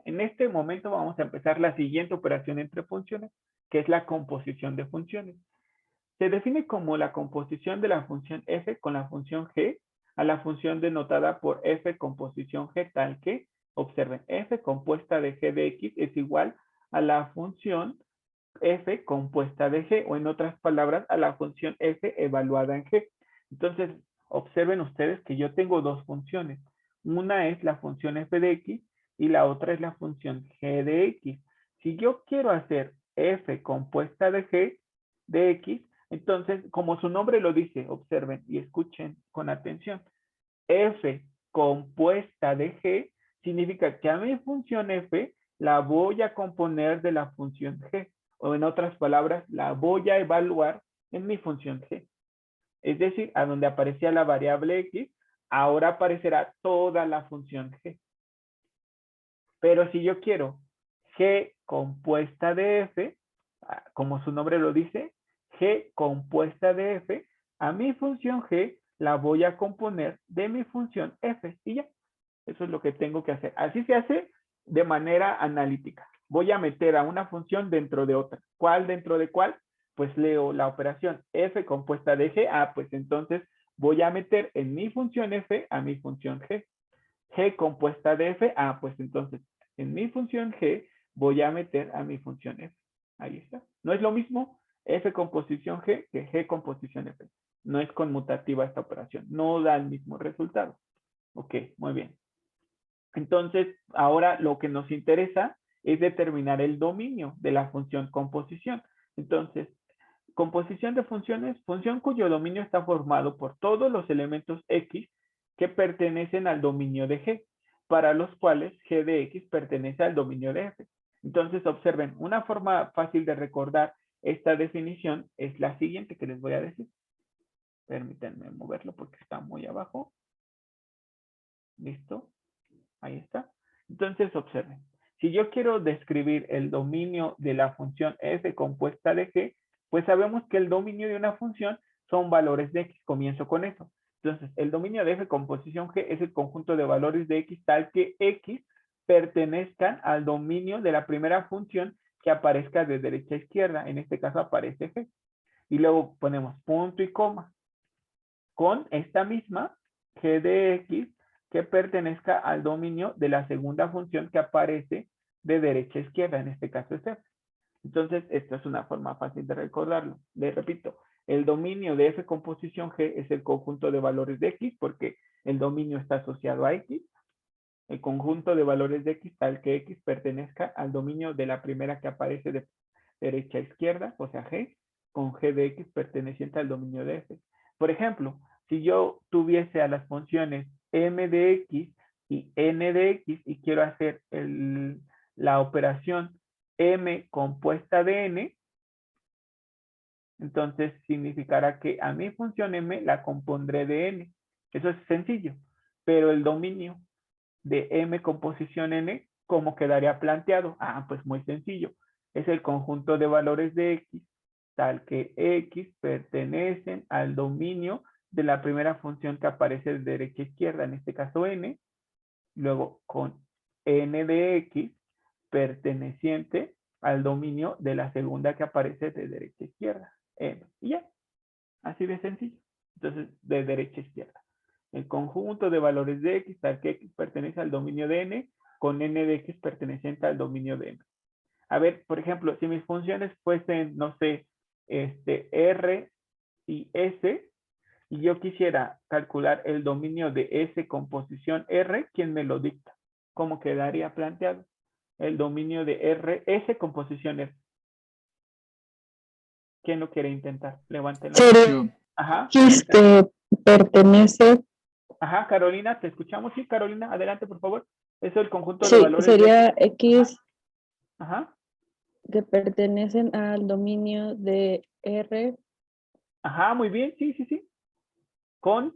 En este momento vamos a empezar la siguiente operación entre funciones, que es la composición de funciones. Se define como la composición de la función f con la función g a la función denotada por f composición g tal que, observen, f compuesta de g de x es igual a la función f compuesta de g, o en otras palabras, a la función f evaluada en g. Entonces, observen ustedes que yo tengo dos funciones. Una es la función f de x y la otra es la función g de x. Si yo quiero hacer f compuesta de g de x, entonces, como su nombre lo dice, observen y escuchen con atención. F compuesta de g significa que a mi función f la voy a componer de la función g. O en otras palabras, la voy a evaluar en mi función g. Es decir, a donde aparecía la variable x, ahora aparecerá toda la función g. Pero si yo quiero g compuesta de f, como su nombre lo dice, g compuesta de f, a mi función g la voy a componer de mi función f y ya. Eso es lo que tengo que hacer. Así se hace de manera analítica. Voy a meter a una función dentro de otra. ¿Cuál dentro de cuál? Pues leo la operación f compuesta de g. Pues entonces voy a meter en mi función f a mi función g. G compuesta de f. Pues entonces en mi función g voy a meter a mi función f. Ahí está. No es lo mismo f composición g que g composición f. No es conmutativa esta operación. No da el mismo resultado. Ok, muy bien. Entonces, ahora lo que nos interesa es determinar el dominio de la función composición. Entonces, composición de funciones, función cuyo dominio está formado por todos los elementos x que pertenecen al dominio de g, para los cuales g de x pertenece al dominio de f. Entonces, observen, una forma fácil de recordar esta definición es la siguiente que les voy a decir. Permítanme moverlo porque está muy abajo. ¿Listo? Ahí está. Entonces, observen. Si yo quiero describir el dominio de la función f compuesta de g, pues sabemos que el dominio de una función son valores de x. Comienzo con eso. Entonces, el dominio de f composición g es el conjunto de valores de x tal que x pertenezcan al dominio de la primera función que aparezca de derecha a izquierda. En este caso aparece g. Y luego ponemos punto y coma con esta misma g de x que pertenezca al dominio de la segunda función que aparece de derecha a izquierda, en este caso es f. Entonces, esta es una forma fácil de recordarlo. Les repito, el dominio de f composición g es el conjunto de valores de x porque el dominio está asociado a x. El conjunto de valores de x tal que x pertenezca al dominio de la primera que aparece de derecha a izquierda, o sea, g, con g de x perteneciente al dominio de f. Por ejemplo, si yo tuviese a las funciones m de x y n de x y quiero hacer la operación m compuesta de n, entonces significará que a mi función m la compondré de n. Eso es sencillo, pero el dominio de m composición n, ¿cómo quedaría planteado? Pues muy sencillo. Es el conjunto de valores de x, tal que x pertenecen al dominio de la primera función que aparece de derecha a izquierda, en este caso n, luego con n de x perteneciente al dominio de la segunda que aparece de derecha a izquierda, m. Y ya, así de sencillo. Entonces, de derecha a izquierda. El conjunto de valores de x, tal que x pertenece al dominio de n, con n de x perteneciente al dominio de m. A ver, por ejemplo, si mis funciones fuesen, no sé, r y s, y yo quisiera calcular el dominio de s composición r, ¿quién me lo dicta? ¿Cómo quedaría planteado? El dominio de r, s composición r. ¿Quién lo quiere intentar? Levanten la mano. Sería Ajá. que pertenece, Ajá, Carolina, te escuchamos. Sí, Carolina, adelante, por favor. Eso es el conjunto de sí, valores de sería x. X Ajá, que pertenecen al dominio de R ajá, muy bien, sí, sí, sí. Con,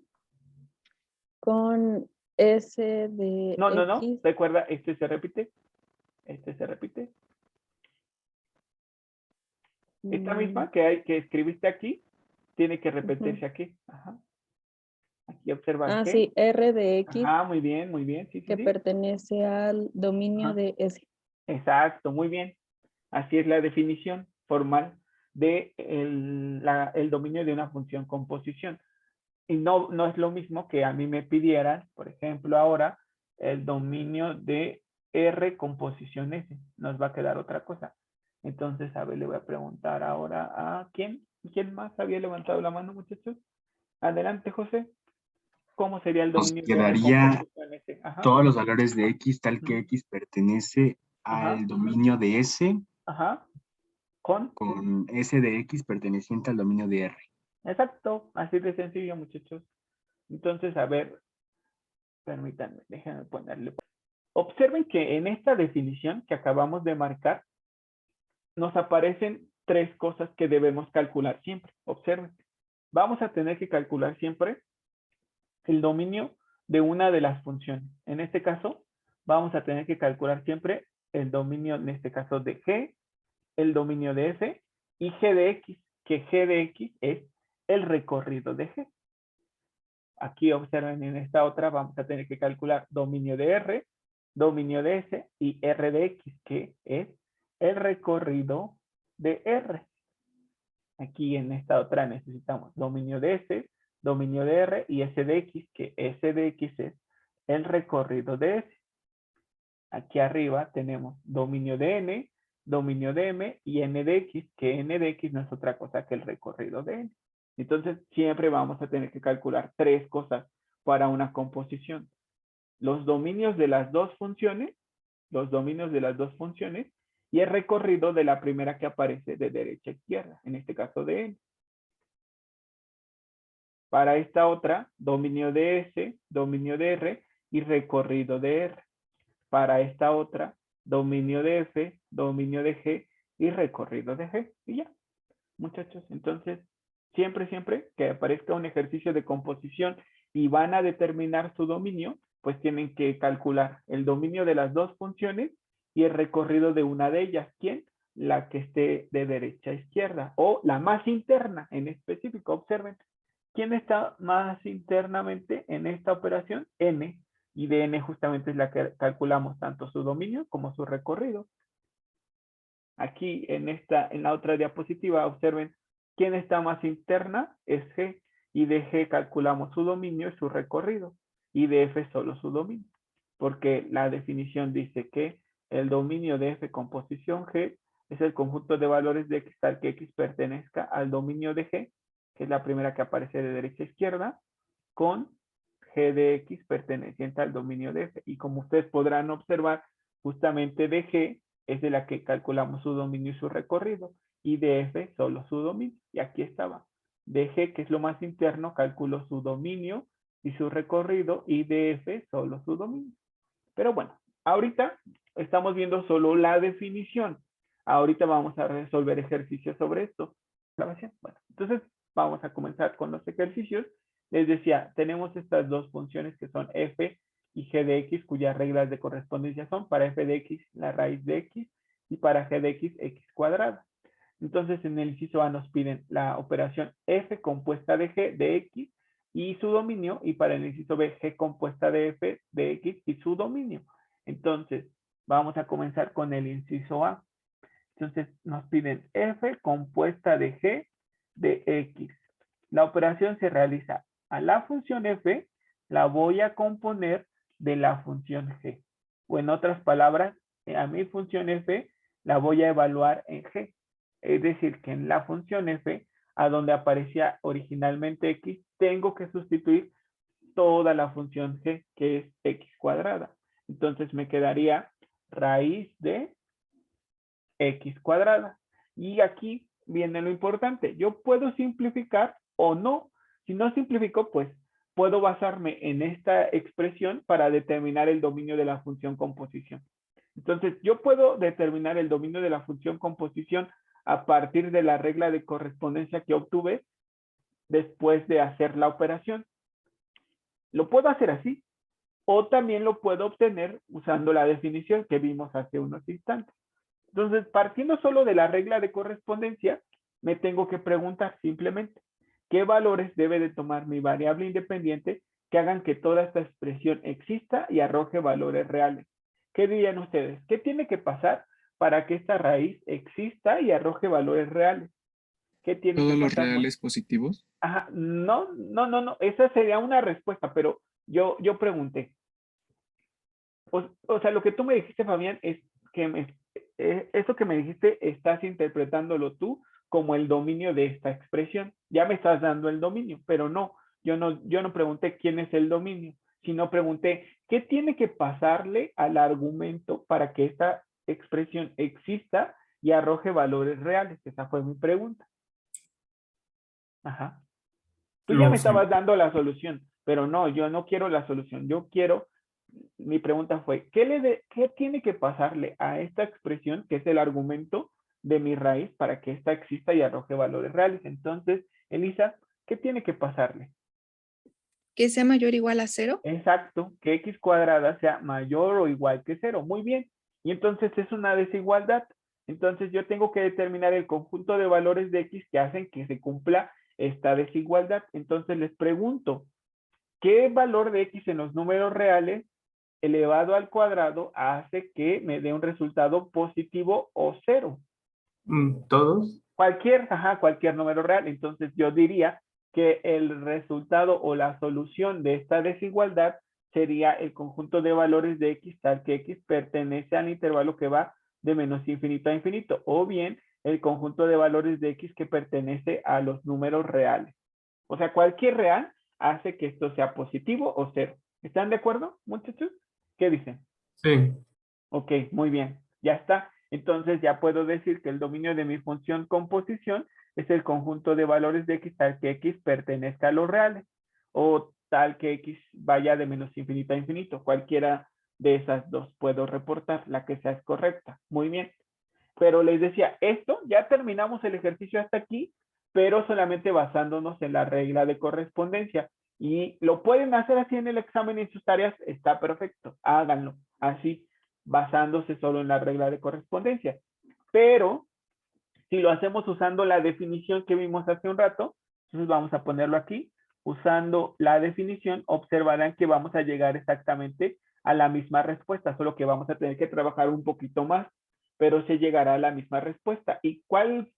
con S de no, X. recuerda, se repite, se repite. Esta mm, misma que escribiste aquí, tiene que ujú. repetirse aquí. Ajá. Aquí observa Ah, G. sí, R de X Ajá, muy bien, sí, sí, que sí. pertenece al dominio Ajá, de S. exacto, muy bien. Así es la definición formal de el dominio de una función composición. Y no es lo mismo que a mí me pidieran, por ejemplo, ahora el dominio de R composición S. Nos va a quedar otra cosa. Entonces, a ver, le voy a preguntar ahora a quién. ¿Quién más había levantado la mano, muchachos? Adelante, José. ¿Cómo sería el Nos dominio de R quedaría composición S? Ajá. todos los valores de X tal que Ujú, X pertenece ajá. al dominio de S Ajá. Con. con S de X perteneciente al dominio de R. Exacto. Así de sencillo, muchachos. Entonces, a ver, permítanme, déjenme ponerle. Observen que en esta definición que acabamos de marcar, nos aparecen tres cosas que debemos calcular siempre. Observen. Vamos a tener que calcular siempre el dominio de una de las funciones. En este caso, vamos a tener que calcular siempre el dominio, en este caso, de G, el dominio de F y G de X, que G de X es el recorrido de G. Aquí observen en esta otra, vamos a tener que calcular dominio de R, dominio de S y R de X, que es el recorrido de R. Aquí en esta otra necesitamos dominio de S, dominio de R y S de X, que S de X es el recorrido de S. Aquí arriba tenemos dominio de N, dominio de M y N de X, que N de X no es otra cosa que el recorrido de N. Entonces, siempre vamos a tener que calcular tres cosas para una composición. Los dominios de las dos funciones, y el recorrido de la primera que aparece de derecha a izquierda, en este caso de N. Para esta otra, dominio de S, dominio de R y recorrido de R. Para esta otra, dominio de F, dominio de G y recorrido de G. Y ya, muchachos. Entonces, siempre que aparezca un ejercicio de composición y van a determinar su dominio, pues tienen que calcular el dominio de las dos funciones y el recorrido de una de ellas. ¿Quién? La que esté de derecha a izquierda o la más interna en específico. Observen. ¿Quién está más internamente en esta operación? N. Y de N justamente es la que calculamos tanto su dominio como su recorrido. Aquí en la otra diapositiva, observen, ¿quién está más interna? Es G. Y de G calculamos su dominio y su recorrido. Y de F solo su dominio. Porque la definición dice que el dominio de F con posición G es el conjunto de valores de X tal que X pertenezca al dominio de G, que es la primera que aparece de derecha a izquierda, con G de X perteneciente al dominio de F. Y como ustedes podrán observar, justamente de G es de la que calculamos su dominio y su recorrido, y de F solo su dominio. Y aquí estaba. De G, que es lo más interno, calculo su dominio y su recorrido, y de F solo su dominio. Pero bueno, ahorita estamos viendo solo la definición. Ahorita vamos a resolver ejercicios sobre esto. Bueno, entonces vamos a comenzar con los ejercicios. Les decía, tenemos estas dos funciones que son f y g de x, cuyas reglas de correspondencia son para f de x la raíz de x y para g de x, x cuadrada. Entonces en el inciso A nos piden la operación f compuesta de g de x y su dominio, y para el inciso B, G compuesta de F de X y su dominio. Entonces, vamos a comenzar con el inciso A. Entonces, nos piden F compuesta de G de X. La operación se realiza a la función F, la voy a componer de la función G. O en otras palabras, a mi función F la voy a evaluar en G. Es decir, que en la función F, a donde aparecía originalmente X, tengo que sustituir toda la función G, que es X cuadrada. Entonces me quedaría raíz de X cuadrada. Y aquí viene lo importante. Yo puedo simplificar o no. Si no simplifico, pues puedo basarme en esta expresión para determinar el dominio de la función composición. Entonces, yo puedo determinar el dominio de la función composición a partir de la regla de correspondencia que obtuve después de hacer la operación. Lo puedo hacer así, o también lo puedo obtener usando la definición que vimos hace unos instantes. Entonces, partiendo solo de la regla de correspondencia, me tengo que preguntar simplemente, ¿qué valores debe de tomar mi variable independiente que hagan que toda esta expresión exista y arroje valores reales. ¿Qué dirían ustedes? ¿Qué tiene que pasar para que esta raíz exista y arroje valores reales? ¿Qué tiene que ¿Todos los pasar? reales positivos? Ajá, no. Esa sería una respuesta, pero yo pregunté. O sea, lo que tú me dijiste, Fabián, es que eso que me dijiste estás interpretándolo tú como el dominio de esta expresión. Ya me estás dando el dominio, pero no, yo no pregunté quién es el dominio, sino pregunté qué tiene que pasarle al argumento para que esta expresión exista y arroje valores reales. Esa fue mi pregunta. Ajá. Tú ya me estabas dando la solución, pero no, yo no quiero la solución. Mi pregunta fue, ¿qué tiene que pasarle a esta expresión, que es el argumento de mi raíz, para que ésta exista y arroje valores reales? Entonces, Elisa, ¿qué tiene que pasarle? Que sea mayor o igual a 0. Exacto, que x cuadrada sea mayor o igual que 0. Muy bien. Y entonces es una desigualdad. Entonces yo tengo que determinar el conjunto de valores de x que hacen que se cumpla esta desigualdad. Entonces les pregunto, ¿qué valor de x en los números reales elevado al cuadrado hace que me dé un resultado positivo o 0? ¿Todos? Cualquier número real. Entonces yo diría que el resultado o la solución de esta desigualdad sería el conjunto de valores de x tal que x pertenece al intervalo que va de menos infinito a infinito, o bien el conjunto de valores de x que pertenece a los números reales. O sea, cualquier real hace que esto sea positivo o 0. ¿Están de acuerdo, muchachos? ¿Qué dicen? Sí. Ok, muy bien. Ya está. Entonces ya puedo decir que el dominio de mi función composición es el conjunto de valores de x tal que x pertenezca a los reales o tal que x vaya de menos infinito a infinito. Cualquiera de esas dos puedo reportar, la que sea es correcta. Muy bien. Pero les decía, esto ya terminamos el ejercicio hasta aquí, pero solamente basándonos en la regla de correspondencia. Y lo pueden hacer así en el examen y en sus tareas, está perfecto. Háganlo así, basándose solo en la regla de correspondencia. Pero si lo hacemos usando la definición que vimos hace un rato, entonces vamos a ponerlo aquí. Usando la definición, observarán que vamos a llegar exactamente a la misma respuesta, solo que vamos a tener que trabajar un poquito más, pero se llegará a la misma respuesta. ¿Y cuál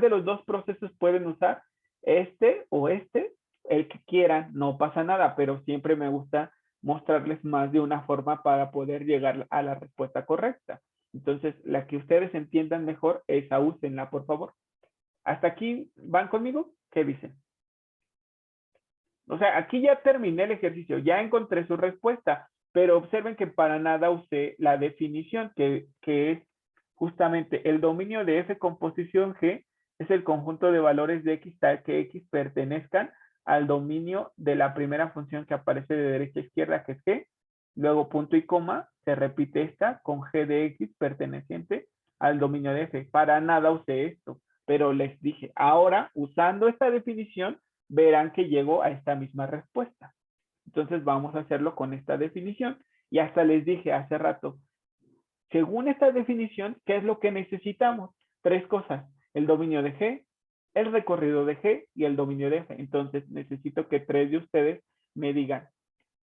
de los dos procesos pueden usar? Este o este, el que quieran, no pasa nada, pero siempre me gusta mostrarles más de una forma para poder llegar a la respuesta correcta. Entonces, la que ustedes entiendan mejor, esa úsenla, por favor. ¿Hasta aquí van conmigo? ¿Qué dicen? O sea, aquí ya terminé el ejercicio, ya encontré su respuesta, pero observen que para nada usé la definición, que es justamente el dominio de f composición G es el conjunto de valores de x tal que x pertenezcan al dominio de la primera función que aparece de derecha a izquierda, que es G, luego punto y coma, se repite esta con G de x perteneciente al dominio de f. Para nada usé esto, pero les dije, ahora usando esta definición, verán que llego a esta misma respuesta. Entonces vamos a hacerlo con esta definición. Y hasta les dije hace rato, según esta definición, ¿qué es lo que necesitamos? Tres cosas, el dominio de G, el recorrido de G y el dominio de F. Entonces necesito que tres de ustedes me digan,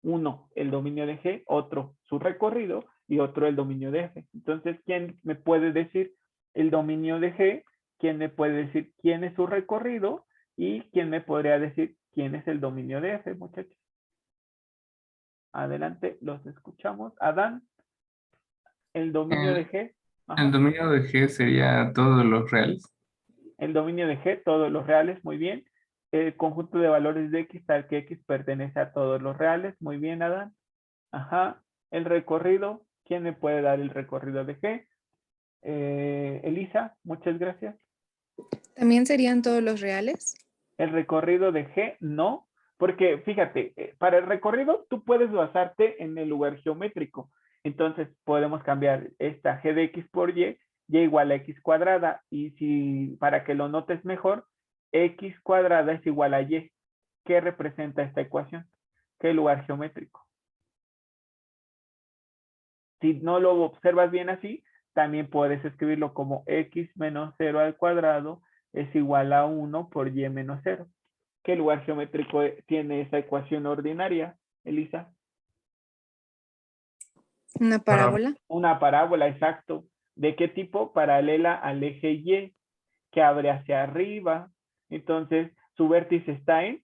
uno, el dominio de G, otro, su recorrido y otro, el dominio de F. Entonces, ¿quién me puede decir el dominio de G? ¿Quién me puede decir quién es su recorrido? ¿Y quién me podría decir quién es el dominio de F, muchachos? Adelante, los escuchamos. Adán, el dominio de G. Ajá. El dominio de G sería todos los reales. El dominio de G, todos los reales, muy bien. El conjunto de valores de X tal que X pertenece a todos los reales, muy bien, Adán. Ajá. El recorrido, ¿quién me puede dar el recorrido de G? Elisa, muchas gracias. ¿También serían todos los reales? El recorrido de G, no, porque fíjate, para el recorrido tú puedes basarte en el lugar geométrico. Entonces podemos cambiar esta G de X por Y igual a X cuadrada. Y si, para que lo notes mejor, X cuadrada es igual a Y. ¿Qué representa esta ecuación? ¿Qué lugar geométrico? Si no lo observas bien así, también puedes escribirlo como X menos 0 al cuadrado es igual a 1 por Y menos 0. ¿Qué lugar geométrico tiene esa ecuación ordinaria, Elisa? Una parábola. Una parábola, exacto. ¿De qué tipo? Paralela al eje Y, que abre hacia arriba. Entonces, su vértice está En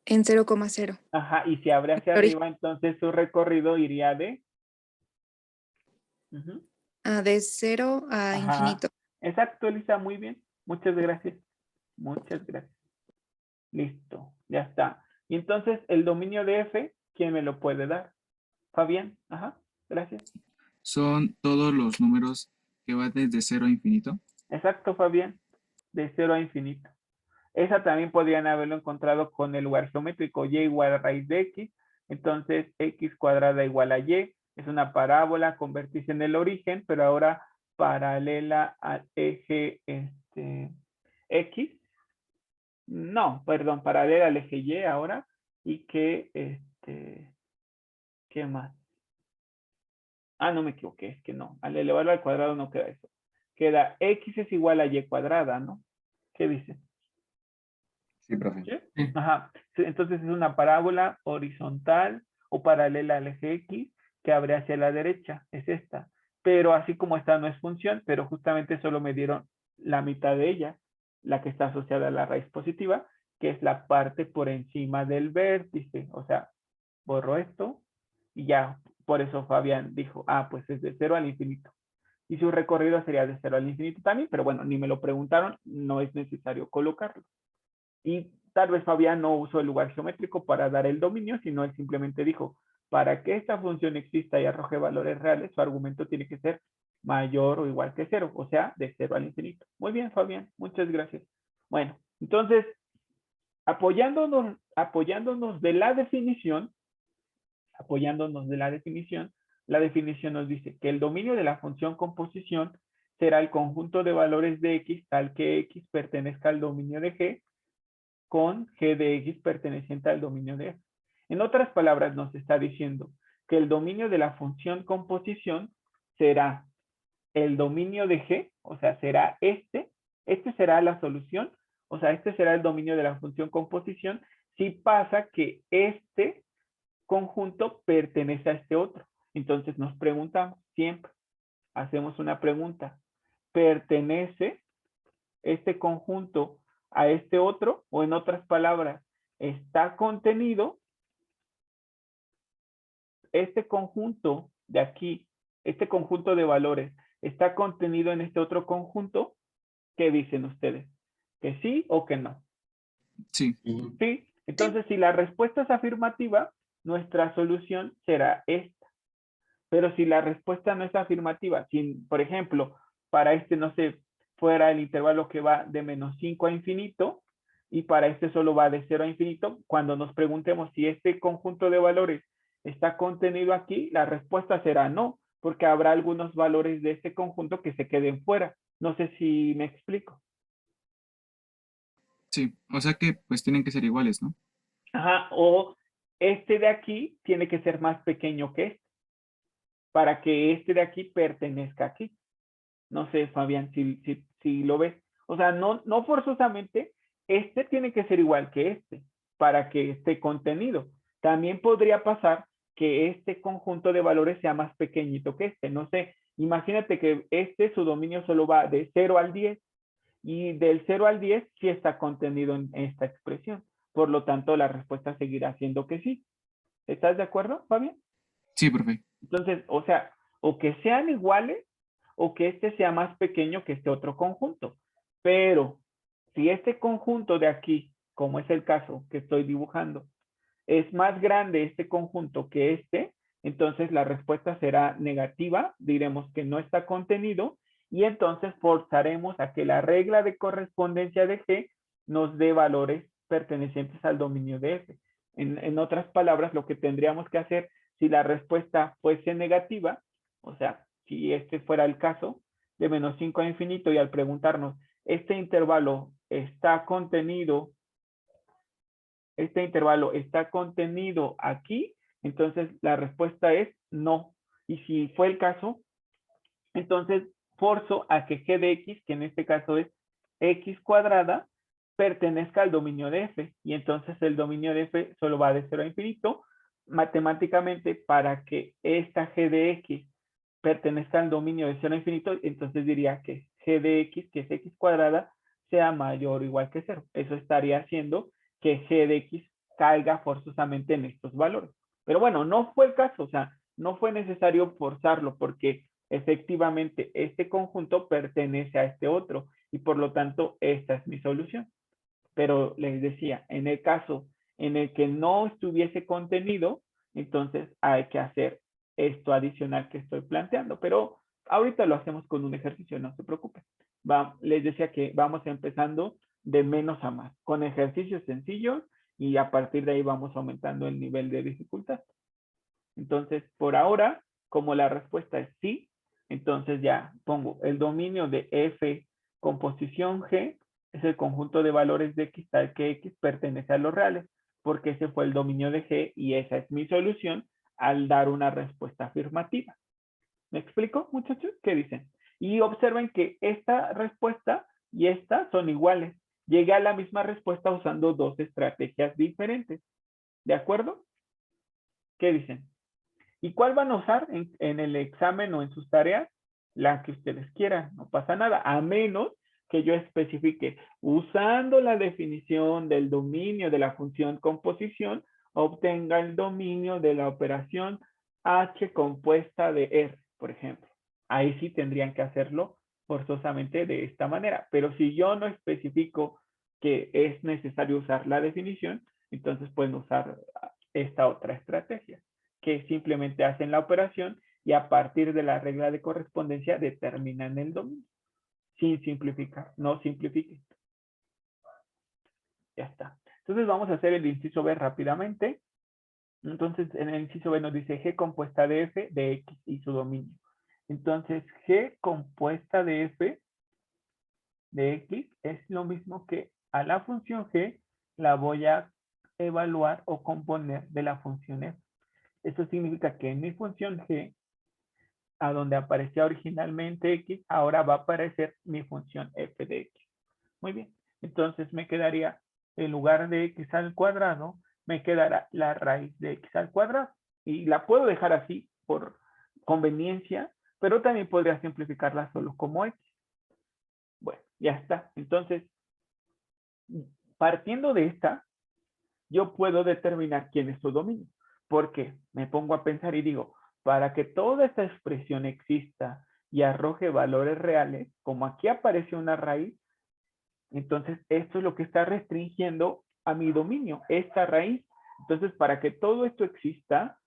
0,0. ajá, y si abre hacia arriba, entonces su recorrido iría de, ujú, De 0 a ajá. infinito. Exacto, Elisa, muy bien. Muchas gracias. Muchas gracias. Listo, ya está. Y entonces, el dominio de F, ¿quién me lo puede dar? Fabián, ajá, gracias. Son todos los números que van desde 0 a infinito. Exacto, Fabián, de 0 a infinito. Esa también podrían haberlo encontrado con el lugar geométrico y igual a raíz de x. Entonces, x cuadrada igual a y. Es una parábola con vértice en el origen, pero ahora paralela al eje x. No, perdón, paralela al eje y ahora. Y que, ¿qué más? Ah, no me equivoqué, es que no. Al elevarlo al cuadrado no queda eso. Queda x es igual a y cuadrada, ¿no? ¿Qué dice? Sí, profe. ¿Sí? Sí. Ajá. Entonces es una parábola horizontal o paralela al eje X que abre hacia la derecha. Es esta. Pero así como esta no es función, pero justamente solo me dieron la mitad de ella, la que está asociada a la raíz positiva, que es la parte por encima del vértice. O sea, borro esto y ya. Por eso Fabián dijo, ah, pues es de 0 al infinito. Y su recorrido sería de 0 al infinito también, pero bueno, ni me lo preguntaron, no es necesario colocarlo. Y tal vez Fabián no usó el lugar geométrico para dar el dominio, sino él simplemente dijo, para que esta función exista y arroje valores reales, su argumento tiene que ser mayor o igual que 0, o sea, de 0 al infinito. Muy bien, Fabián, muchas gracias. Bueno, entonces, apoyándonos de la definición, la definición nos dice que el dominio de la función composición será el conjunto de valores de x tal que x pertenezca al dominio de g con g de x perteneciente al dominio de f. En otras palabras, nos está diciendo que el dominio de la función composición será el dominio de g, o sea, será este será la solución, o sea, este será el dominio de la función composición si pasa que este conjunto pertenece a este otro. Entonces nos preguntamos, siempre hacemos una pregunta, ¿pertenece este conjunto a este otro? O en otras palabras, está contenido este conjunto de aquí, este conjunto de valores, está contenido en este otro conjunto. ¿Qué dicen ustedes? ¿Que sí o que no? Sí. Sí. Entonces, si la respuesta es afirmativa, nuestra solución será esta. Pero si la respuesta no es afirmativa, si, por ejemplo, para este, no sé, fuera el intervalo que va de -5 a infinito, y para este solo va de 0 a infinito, cuando nos preguntemos si este conjunto de valores está contenido aquí, la respuesta será no, porque habrá algunos valores de este conjunto que se queden fuera. No sé si me explico. Sí, o sea que pues tienen que ser iguales, ¿no? Ajá, o este de aquí tiene que ser más pequeño que este, para que este de aquí pertenezca aquí. No sé, Fabián, si lo ves. O sea, no forzosamente este tiene que ser igual que este para que esté contenido. También podría pasar que este conjunto de valores sea más pequeñito que este. No sé, imagínate que su dominio solo va de 0 al 10 y del 0 al 10 sí está contenido en esta expresión. Por lo tanto, la respuesta seguirá siendo que sí. ¿Estás de acuerdo, Fabián? Sí, profe. Entonces, o sea, o que sean iguales o que este sea más pequeño que este otro conjunto. Pero si este conjunto de aquí, como es el caso que estoy dibujando, es más grande este conjunto que este, entonces la respuesta será negativa, diremos que no está contenido y entonces forzaremos a que la regla de correspondencia de G nos dé valores pertenecientes al dominio de F. En otras palabras, lo que tendríamos que hacer si la respuesta fuese negativa, o sea, si este fuera el caso, de -5 a infinito, y al preguntarnos, ¿este intervalo está contenido aquí? Entonces la respuesta es no. Y si fue el caso, entonces forzo a que g de x, que en este caso es x cuadrada pertenezca al dominio de f. Y entonces el dominio de f solo va de 0 a infinito. Matemáticamente, para que esta g de x pertenezca al dominio de 0 a infinito, entonces diría que g de x, que es x cuadrada, sea mayor o igual que 0. Eso estaría haciendo que g de x caiga forzosamente en estos valores. Pero bueno, no fue el caso, o sea, no fue necesario forzarlo porque efectivamente este conjunto pertenece a este otro y por lo tanto esta es mi solución. Pero les decía, en el caso en el que no estuviese contenido, entonces hay que hacer esto adicional que estoy planteando. Pero ahorita lo hacemos con un ejercicio, no se preocupen. Les decía que vamos empezando de menos a más, con ejercicios sencillos y a partir de ahí vamos aumentando el nivel de dificultad. Entonces, por ahora, como la respuesta es sí, entonces ya pongo el dominio de f composición G es el conjunto de valores de x tal que x pertenece a los reales, porque ese fue el dominio de G y esa es mi solución al dar una respuesta afirmativa. ¿Me explico, muchachos? ¿Qué dicen? Y observen que esta respuesta y esta son iguales. Llegué a la misma respuesta usando dos estrategias diferentes. ¿De acuerdo? ¿Qué dicen? ¿Y cuál van a usar en el examen o en sus tareas? La que ustedes quieran, no pasa nada, a menos que yo especifique, usando la definición del dominio de la función composición, obtenga el dominio de la operación h compuesta de R, por ejemplo. Ahí sí tendrían que hacerlo forzosamente de esta manera. Pero si yo no especifico que es necesario usar la definición, entonces pueden usar esta otra estrategia, que simplemente hacen la operación y a partir de la regla de correspondencia determinan el dominio. Sin simplificar, no simplifiquen. Ya está. Entonces vamos a hacer el inciso B rápidamente. Entonces en el inciso B nos dice G compuesta de F de X y su dominio. Entonces G compuesta de F de X es lo mismo que a la función G la voy a evaluar o componer de la función F. Eso significa que en mi función G, a donde aparecía originalmente X, ahora va a aparecer mi función F de X. Muy bien. Entonces me quedaría, en lugar de X al cuadrado, me quedará la raíz de X al cuadrado. Y la puedo dejar así por conveniencia, pero también podría simplificarla solo como X. Bueno, ya está. Entonces, partiendo de esta, yo puedo determinar quién es su dominio. Porque me pongo a pensar y digo, para que toda esta expresión exista y arroje valores reales, como aquí aparece una raíz, entonces esto es lo que está restringiendo a mi dominio, esta raíz. Entonces, para que todo esto exista,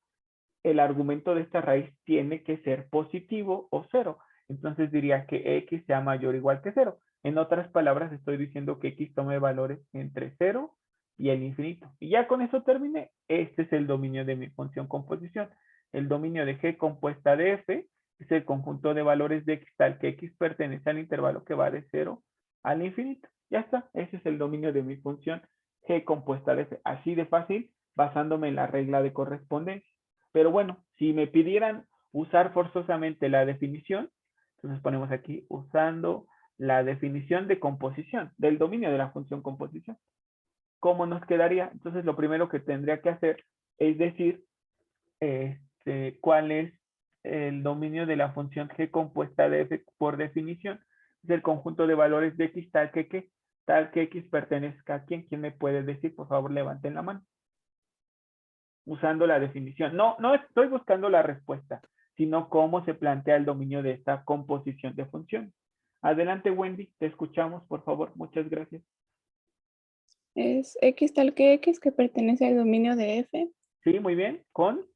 el argumento de esta raíz tiene que ser positivo o cero. Entonces diría que x sea mayor o igual que cero. En otras palabras, estoy diciendo que x tome valores entre 0 y el infinito. Y ya con eso terminé. Este es el dominio de mi función composición. El dominio de G compuesta de F es el conjunto de valores de X tal que X pertenece al intervalo que va de 0 al infinito. Ya está. Ese es el dominio de mi función G compuesta de F. Así de fácil, basándome en la regla de correspondencia. Pero bueno, si me pidieran usar forzosamente la definición, entonces ponemos aquí usando la definición de composición, del dominio de la función composición. ¿Cómo nos quedaría? Entonces lo primero que tendría que hacer es decir cuál es el dominio de la función G compuesta de F por definición. Es el conjunto de valores de X tal que X pertenezca a quién. ¿Quién me puede decir? Por favor, levanten la mano. Usando la definición. No estoy buscando la respuesta, sino cómo se plantea el dominio de esta composición de funciones. Adelante, Wendy, te escuchamos, por favor. Muchas gracias. Es X tal que X que pertenece al dominio de F. Sí, muy bien. ¿Con?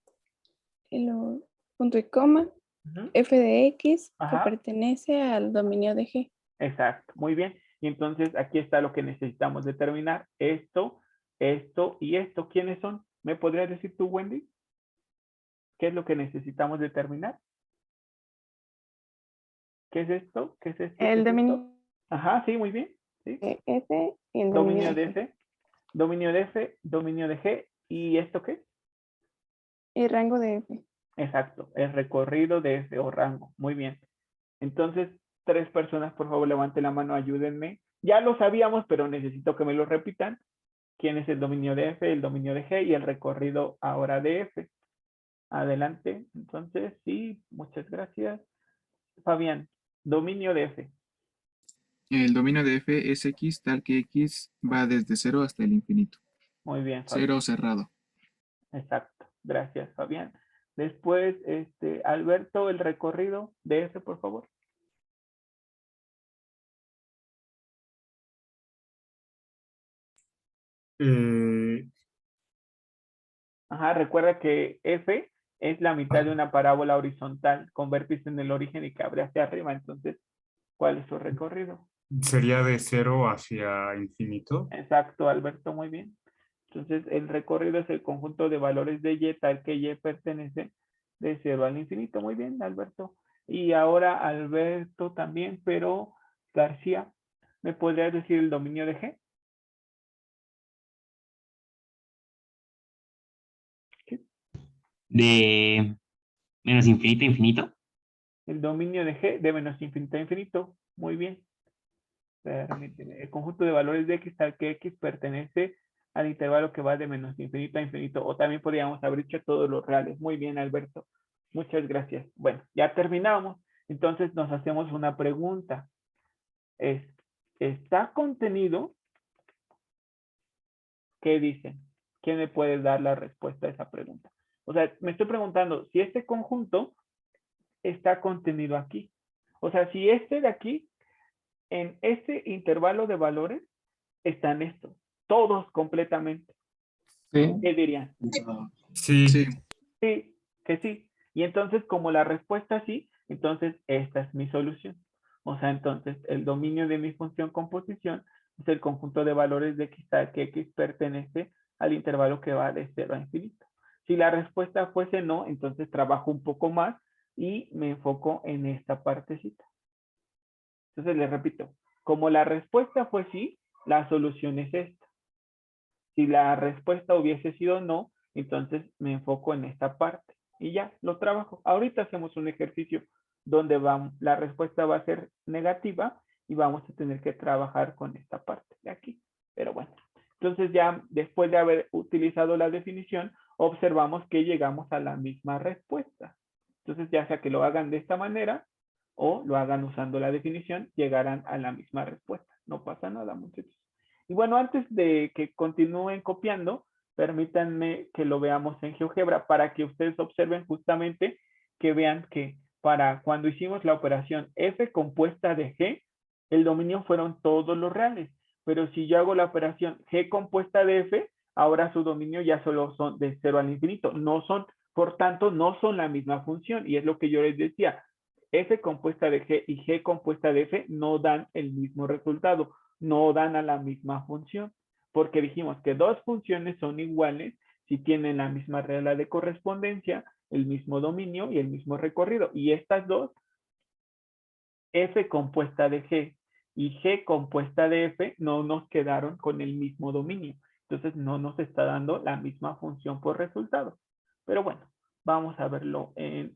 Y luego punto y coma. Uh-huh. F de X Ajá. que pertenece al dominio de G. Exacto, muy bien. Y entonces aquí está lo que necesitamos determinar. Esto y esto. ¿Quiénes son? ¿Me podrías decir tú, Wendy? ¿Qué es lo que necesitamos determinar? ¿Qué es esto? ¿Qué es esto? ¿Qué El es dominio esto? Ajá, sí, muy bien. ¿Sí? de F y el Dominio de G. F, dominio de F, dominio de G. ¿Y esto qué? El rango de F. Exacto, el recorrido de F o rango. Muy bien. Entonces, 3 personas, por favor, levanten la mano, ayúdenme Ya lo sabíamos, pero necesito que me lo repitan. ¿Quién es el dominio de F, el dominio de G y el recorrido ahora de F? Adelante. Entonces, sí, muchas gracias. Fabián, dominio de F. El dominio de F es X tal que X va desde 0 hasta el infinito. Muy bien, Fabián. 0 cerrado. Exacto. Gracias, Fabián. Después, Alberto, el recorrido de F, por favor. Ajá, recuerda que F es la mitad de una parábola horizontal con vértice en el origen y que abre hacia arriba. Entonces, ¿cuál es su recorrido? Sería de 0 hacia infinito. Exacto, Alberto, muy bien. Entonces, el recorrido es el conjunto de valores de Y tal que Y pertenece de 0 al infinito. Muy bien, Alberto. Y ahora Alberto también, pero García, ¿me podrías decir el dominio de G? ¿Sí? De menos infinito a infinito. El dominio de G de menos infinito a infinito. Muy bien. Permíteme. El conjunto de valores de X tal que X pertenece al intervalo que va de menos infinito a infinito. O también podríamos haber dicho todos los reales. Muy bien, Alberto. Muchas gracias. Bueno, ya terminamos. Entonces nos hacemos una pregunta. ¿Está contenido? ¿Qué dicen? ¿Quién me puede dar la respuesta a esa pregunta? O sea, me estoy preguntando si este conjunto está contenido aquí. O sea, si este de aquí, en este intervalo de valores, están estos. Todos completamente. Sí. ¿Qué dirían? Sí. Sí. Sí, que sí. Y entonces, como la respuesta sí, entonces esta es mi solución. O sea, entonces el dominio de mi función composición es el conjunto de valores de X tal que X pertenece al intervalo que va de 0 a infinito. Si la respuesta fuese no, entonces trabajo un poco más y me enfoco en esta partecita. Entonces les repito, como la respuesta fue sí, la solución es esta. Si la respuesta hubiese sido no, entonces me enfoco en esta parte y ya lo trabajo. Ahorita hacemos un ejercicio donde la respuesta va a ser negativa y vamos a tener que trabajar con esta parte de aquí. Pero bueno, entonces ya después de haber utilizado la definición, observamos que llegamos a la misma respuesta. Entonces ya sea que lo hagan de esta manera o lo hagan usando la definición, llegarán a la misma respuesta. No pasa nada, muchachos. Y bueno, antes de que continúen copiando, permítanme que lo veamos en GeoGebra para que ustedes observen justamente que vean que para cuando hicimos la operación F compuesta de G, el dominio fueron todos los reales. Pero si yo hago la operación G compuesta de F, ahora su dominio ya solo son de 0 al infinito. No son, por tanto, no son la misma función. Y es lo que yo les decía. F compuesta de G y G compuesta de F no dan el mismo resultado, no dan a la misma función, porque dijimos que dos funciones son iguales si tienen la misma regla de correspondencia, el mismo dominio y el mismo recorrido. Y estas dos, F compuesta de G y G compuesta de F, no nos quedaron con el mismo dominio. Entonces no nos está dando la misma función por resultado. Pero bueno, vamos a verlo en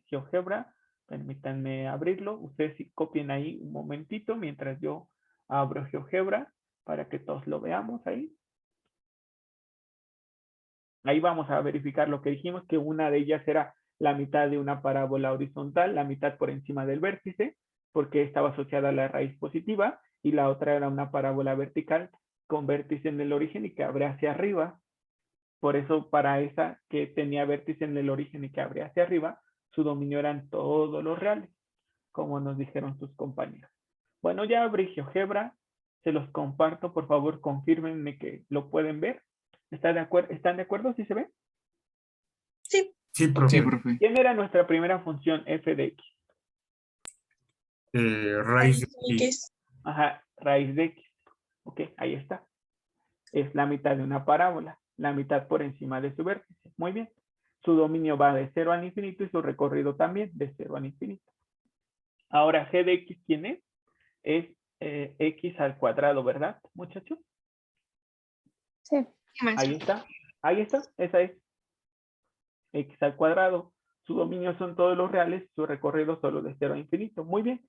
GeoGebra. Permítanme abrirlo. Ustedes sí copien ahí un momentito mientras yo abro GeoGebra para que todos lo veamos ahí. Ahí vamos a verificar lo que dijimos, que una de ellas era la mitad de una parábola horizontal, la mitad por encima del vértice, porque estaba asociada a la raíz positiva, y la otra era una parábola vertical con vértice en el origen y que abre hacia arriba. Por eso para esa que tenía vértice en el origen y que abre hacia arriba, su dominio eran todos los reales, como nos dijeron sus compañeros. Bueno, ya abrí GeoGebra, se los comparto, por favor, confírmenme que lo pueden ver. ¿Están de acuerdo? ¿Sí se ve? Sí. Sí, profe. Sí, profe. ¿Quién era nuestra primera función f de x? Raíz de x. Ajá, raíz de x. Ok, ahí está. Es la mitad de una parábola, la mitad por encima de su vértice. Muy bien. Su dominio va de 0 al infinito y su recorrido también de 0 al infinito. Ahora, g de x, ¿quién es? Es x al cuadrado, ¿verdad, muchachos? Sí. Ahí está. Ahí está. Esa es x al cuadrado. Su dominio son todos los reales, su recorrido solo de 0 a infinito. Muy bien.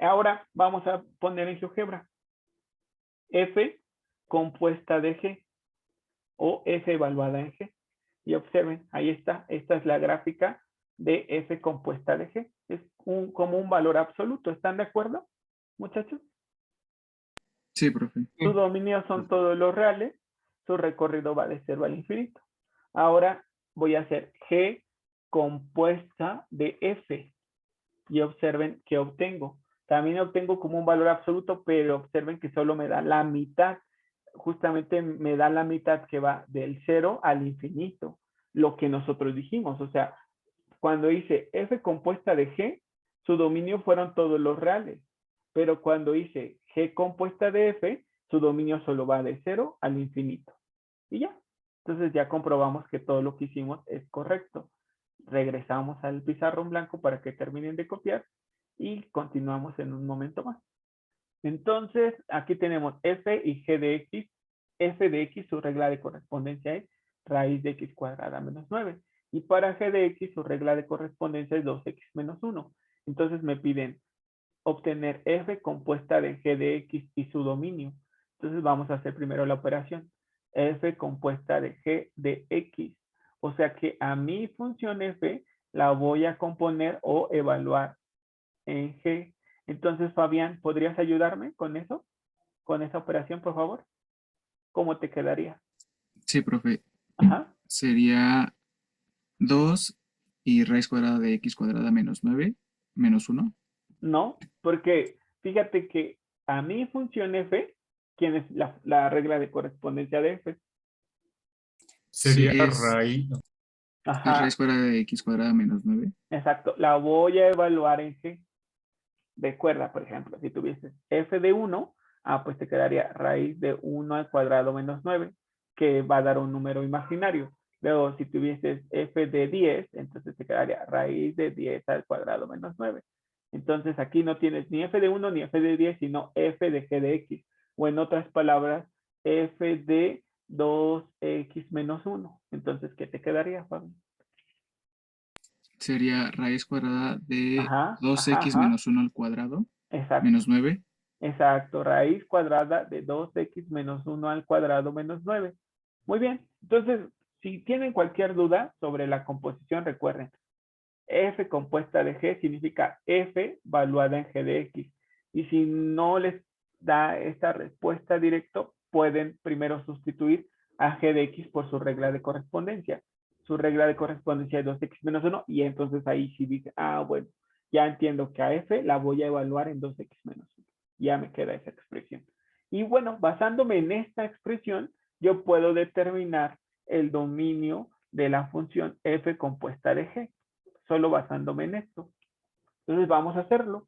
Ahora vamos a poner en GeoGebra. f compuesta de g o f evaluada en g. Y observen, ahí está, esta es la gráfica de f compuesta de g. Es como un valor absoluto, ¿están de acuerdo, muchachos? Sí, profe. Su dominio son todos los reales, su recorrido va de 0 al infinito. Ahora voy a hacer g compuesta de f y observen que obtengo. También obtengo como un valor absoluto, pero observen que solo me da la mitad. Justamente me da la mitad que va del 0 al infinito, lo que nosotros dijimos. O sea, cuando hice f compuesta de g, su dominio fueron todos los reales. Pero cuando hice g compuesta de f, su dominio solo va de 0 al infinito. Y ya. Entonces ya comprobamos que todo lo que hicimos es correcto. Regresamos al pizarrón blanco para que terminen de copiar y continuamos en un momento más. Entonces, aquí tenemos f y g de x. F de x, su regla de correspondencia es raíz de x cuadrada menos 9. Y para g de x, su regla de correspondencia es 2x menos 1. Entonces me piden obtener f compuesta de g de x y su dominio. Entonces vamos a hacer primero la operación. F compuesta de g de x. O sea que a mi función f la voy a componer o evaluar en g. Entonces, Fabián, ¿podrías ayudarme con eso? Con esa operación, por favor. ¿Cómo te quedaría? Sí, profe. Ajá. Sería 2 y raíz cuadrada de x cuadrada menos 9 menos 1. No, porque fíjate que a mi función f, ¿quién es la regla de correspondencia de f? Sería Sí, es raíz. Ajá, raíz cuadrada de x cuadrada menos 9. exacto. La voy a evaluar en g. Recuerda, por ejemplo, si tuvieses f de 1, pues te quedaría raíz de 1 al cuadrado menos 9, que va a dar un número imaginario. Luego, si tuvieses f de 10, entonces te quedaría raíz de 10 al cuadrado menos 9. Entonces, aquí no tienes ni f de 1 ni f de 10, sino f de g de x. O en otras palabras, f de 2x menos 1. Entonces, ¿qué te quedaría, Fabi? Sería raíz cuadrada de Ajá, ajá, 2x ajá. menos 1 al cuadrado Exacto. menos 9. Exacto, raíz cuadrada de 2x menos 1 al cuadrado menos 9. Muy bien, entonces, si tienen cualquier duda sobre la composición, recuerden, f compuesta de g significa f valuada en g de x. Y si no les da esta respuesta directo, pueden primero sustituir a g de x por su regla de correspondencia. Su regla de correspondencia es 2x menos 1 y entonces ahí sí dice, bueno, ya entiendo que a f la voy a evaluar en 2x menos 1. Ya me queda esa expresión. Y bueno, basándome en esta expresión, yo puedo determinar el dominio de la función f compuesta de g, solo basándome en esto. Entonces vamos a hacerlo.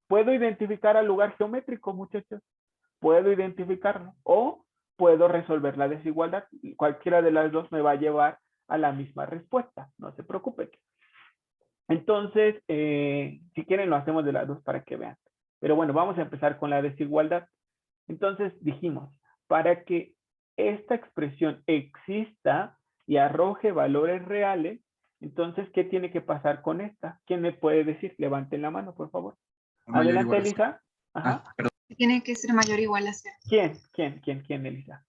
Puedo identificar al lugar geométrico, muchachos. Puedo identificarlo o puedo resolver la desigualdad. Cualquiera de las dos me va a llevar a la misma respuesta. No se preocupen. Entonces, si quieren lo hacemos de las dos para que vean. Pero bueno, vamos a empezar con la desigualdad. Entonces dijimos, para que esta expresión exista y arroje valores reales, entonces, ¿qué tiene que pasar con esta? ¿Quién me puede decir? Levanten la mano, por favor. Mayor Adelante, igual a Elisa. Ajá. perdón. Tiene que ser mayor o igual a 0. ¿Quién, Elisa?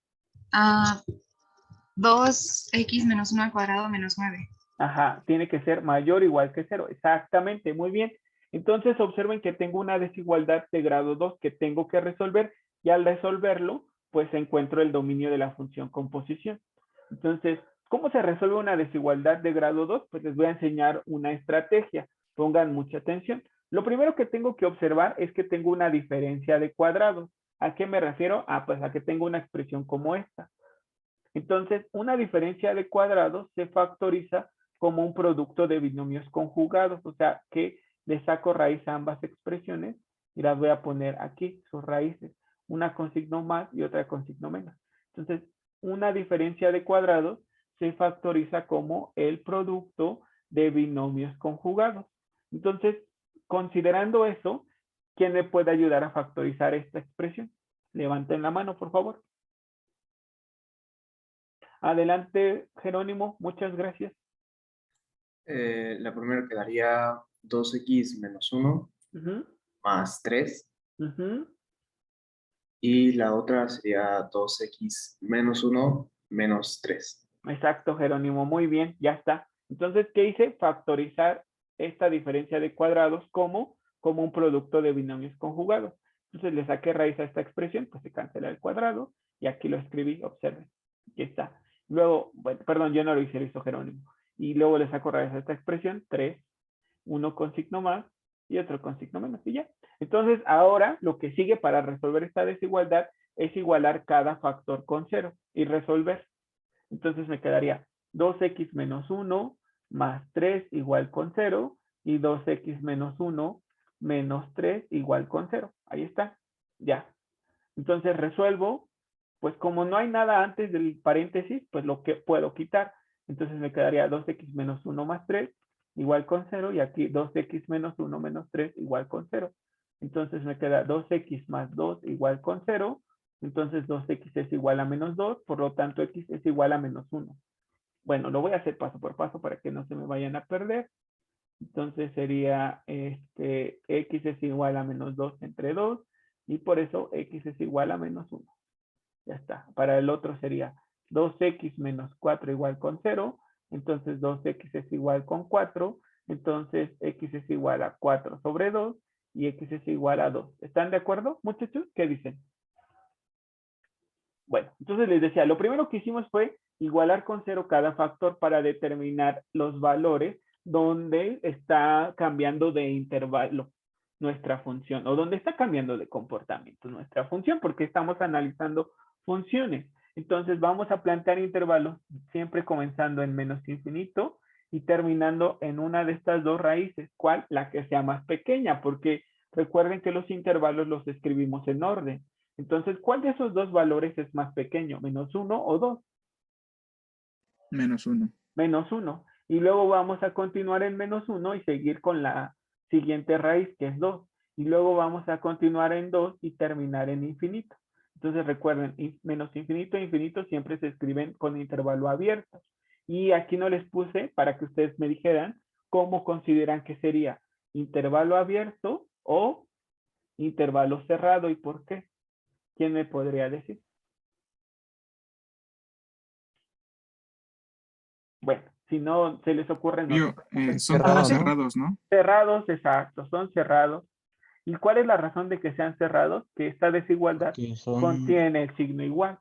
2x menos 1 al cuadrado menos 9. Ajá, tiene que ser mayor o igual que 0. Exactamente, muy bien. Entonces, observen que tengo una desigualdad de grado 2 que tengo que resolver y al resolverlo, pues encuentro el dominio de la función composición. Entonces, ¿cómo se resuelve una desigualdad de grado 2? Pues les voy a enseñar una estrategia. Pongan mucha atención. Lo primero que tengo que observar es que tengo una diferencia de cuadrados. ¿A qué me refiero? Pues a que tengo una expresión como esta. Entonces, una diferencia de cuadrados se factoriza como un producto de binomios conjugados, o sea, que le saco raíz a ambas expresiones y las voy a poner aquí, sus raíces. Una con signo más y otra con signo menos. Entonces, una diferencia de cuadrados se factoriza como el producto de binomios conjugados. Entonces, considerando eso, ¿quién me puede ayudar a factorizar esta expresión? Levanten la mano, por favor. Adelante, Jerónimo, muchas gracias. La primera quedaría 2x menos 1 Uh-huh, más 3. uh-huh. Y la otra sería 2x menos 1 menos 3. Exacto, Jerónimo, muy bien, ya está. Entonces, ¿qué hice? Factorizar esta diferencia de cuadrados como un producto de binomios conjugados. Entonces le saqué raíz a esta expresión, pues se cancela el cuadrado y aquí lo escribí, observen, aquí está. Luego, bueno, perdón, yo no lo hice, lo hizo Jerónimo. Y luego le saco raíz a esta expresión, 3, uno con signo más y otro con signo menos, y ya. Entonces, ahora lo que sigue para resolver esta desigualdad es igualar cada factor con 0 y resolver. Entonces me quedaría 2x menos 1 más 3 igual con 0 y 2x menos 1 menos 3 igual con 0. Ahí está, ya. Entonces resuelvo, pues como no hay nada antes del paréntesis, pues lo que puedo quitar. Entonces me quedaría 2x menos 1 más 3 igual con 0 y aquí 2x menos 1 menos 3 igual con 0. Entonces me queda 2x más 2 igual con 0. Entonces 2x es igual a menos 2, por lo tanto x es igual a menos 1. Bueno, lo voy a hacer paso por paso para que no se me vayan a perder. Entonces sería x es igual a menos 2 entre 2 y por eso x es igual a menos 1. Ya está. Para el otro sería 2x menos 4 igual con 0. Entonces 2x es igual con 4. Entonces x es igual a 4 sobre 2 y x es igual a 2. ¿Están de acuerdo, muchachos? ¿Qué dicen? Bueno, entonces les decía, lo primero que hicimos fue igualar con 0 cada factor para determinar los valores donde está cambiando de intervalo nuestra función o donde está cambiando de comportamiento nuestra función porque estamos analizando funciones. Entonces vamos a plantear intervalos siempre comenzando en menos infinito y terminando en una de estas dos raíces. ¿Cuál? La que sea más pequeña, porque recuerden que los intervalos los escribimos en orden. Entonces, ¿cuál de esos dos valores es más pequeño? ¿Menos 1 o 2? Menos 1. Menos 1. Y luego vamos a continuar en menos 1 y seguir con la siguiente raíz, que es 2. Y luego vamos a continuar en 2 y terminar en infinito. Entonces recuerden, menos infinito e infinito siempre se escriben con intervalo abierto. Y aquí no les puse para que ustedes me dijeran cómo consideran que sería intervalo abierto o intervalo cerrado y por qué. ¿Quién me podría decir? Bueno, si no se les ocurre, no. Son Cerrado, ¿no? cerrados, ¿no? Cerrados, exacto, son cerrados. ¿Y cuál es la razón de que sean cerrados? Que esta desigualdad Que son contiene el signo igual.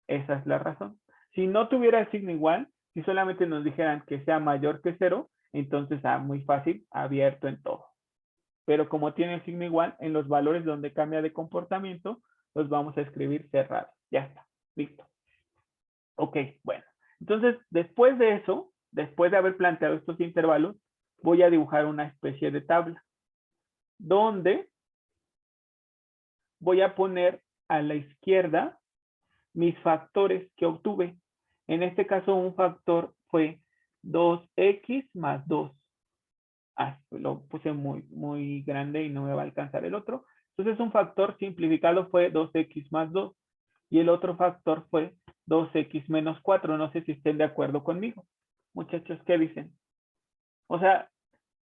Esa es la razón. Si no tuviera el signo igual, si solamente nos dijeran que sea mayor que 0, entonces muy fácil, abierto en todo. Pero como tiene el signo igual, en los valores donde cambia de comportamiento, los vamos a escribir cerrados. Ya está, listo. Ok, bueno. Entonces, después de eso, después de haber planteado estos intervalos, voy a dibujar una especie de tabla donde voy a poner a la izquierda mis factores que obtuve. En este caso, un factor fue 2x más 2. Lo puse muy grande y no me va a alcanzar el otro. Entonces, un factor simplificado fue 2x más 2. Y el otro factor fue 2x menos 4. No sé si estén de acuerdo conmigo. Muchachos, ¿qué dicen? O sea,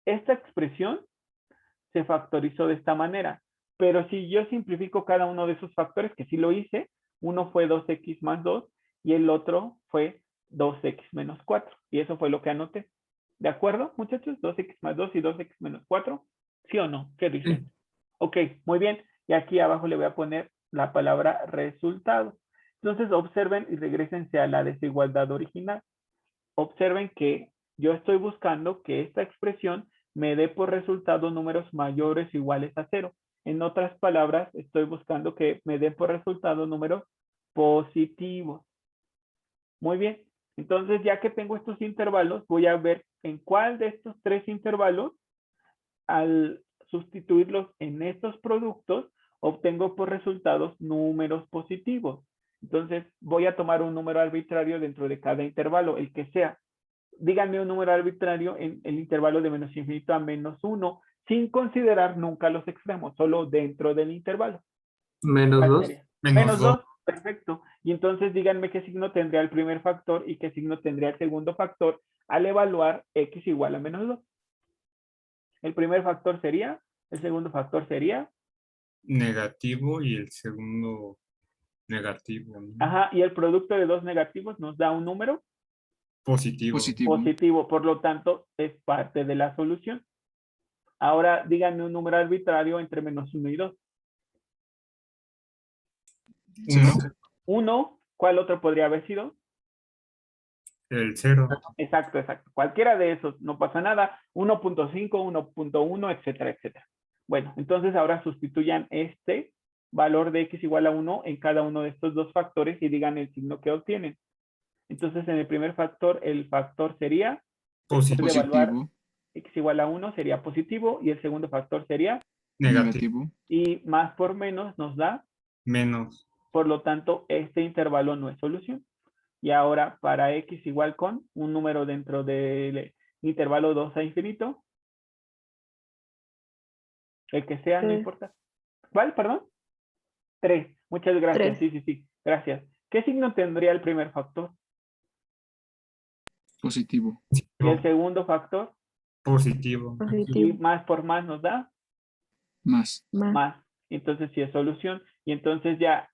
esta expresión se factorizó de esta manera. Pero si yo simplifico cada uno de esos factores, que sí lo hice, uno fue 2x más 2 y el otro fue 2x menos 4. Y eso fue lo que anoté. ¿De acuerdo, muchachos? 2x más 2 y 2x menos 4. ¿Sí o no? ¿Qué dicen? Sí. Ok, muy bien. Y aquí abajo le voy a poner la palabra resultado. Entonces observen y regresense a la desigualdad original. Observen que yo estoy buscando que esta expresión me dé por resultado números mayores o iguales a 0. En otras palabras, estoy buscando que me dé por resultado números positivos. Muy bien. Entonces, ya que tengo estos intervalos, voy a ver en cuál de estos tres intervalos, al sustituirlos en estos productos, obtengo por resultados números positivos. Entonces, voy a tomar un número arbitrario dentro de cada intervalo, el que sea. Díganme un número arbitrario en el intervalo de menos infinito a menos 1, sin considerar nunca los extremos, solo dentro del intervalo. Menos ¿Cuál 2. sería? Menos Menos 2. 2, perfecto. Y entonces díganme qué signo tendría el primer factor y qué signo tendría el segundo factor al evaluar x igual a menos 2. El primer factor sería, el segundo factor sería negativo y el segundo negativo, ¿no? Ajá, y el producto de dos negativos nos da un número Positivo. Positivo. positivo, por lo tanto, es parte de la solución. Ahora díganme un número arbitrario entre menos 1 y 2. Uno, 1, ¿cuál otro podría haber sido? el 0. Exacto, exacto. Cualquiera de esos, no pasa nada. 1.5, 1.1, etcétera, etcétera. Bueno, entonces ahora sustituyan este valor de x igual a 1 en cada uno de estos dos factores y digan el signo que obtienen. Entonces, en el primer factor, el factor sería, después de evaluar Positivo. x igual a 1, sería positivo, y el segundo factor sería, Negativo. Negativo. y más por menos nos da, Menos. por lo tanto, este intervalo no es solución. Y ahora, para x igual con un número dentro del intervalo 2 a infinito, el que sea, no Tres. importa. ¿Cuál, perdón? 3. Muchas gracias. 3. Sí, sí, sí. Gracias. ¿Qué signo tendría el primer factor? Positivo. Y el segundo factor, Positivo. y Positivo. más por más nos da Más. Más. más. Entonces sí es solución. Y entonces ya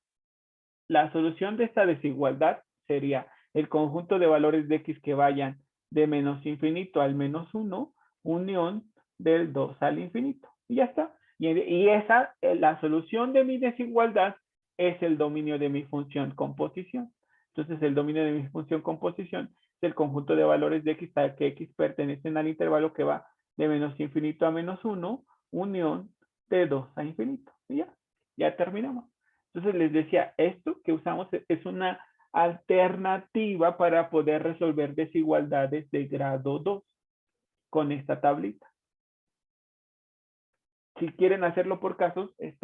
la solución de esta desigualdad sería el conjunto de valores de x que vayan de menos infinito al menos 1, unión del 2 al infinito. Y ya está. Y esa, la solución de mi desigualdad es el dominio de mi función composición. Entonces el dominio de mi función composición es el conjunto de valores de x para que x pertenecen al intervalo que va de menos infinito a menos 1, unión de 2 a infinito. Y ya terminamos. Entonces les decía, esto que usamos es una alternativa para poder resolver desigualdades de grado 2 con esta tablita. Si quieren hacerlo por casos, está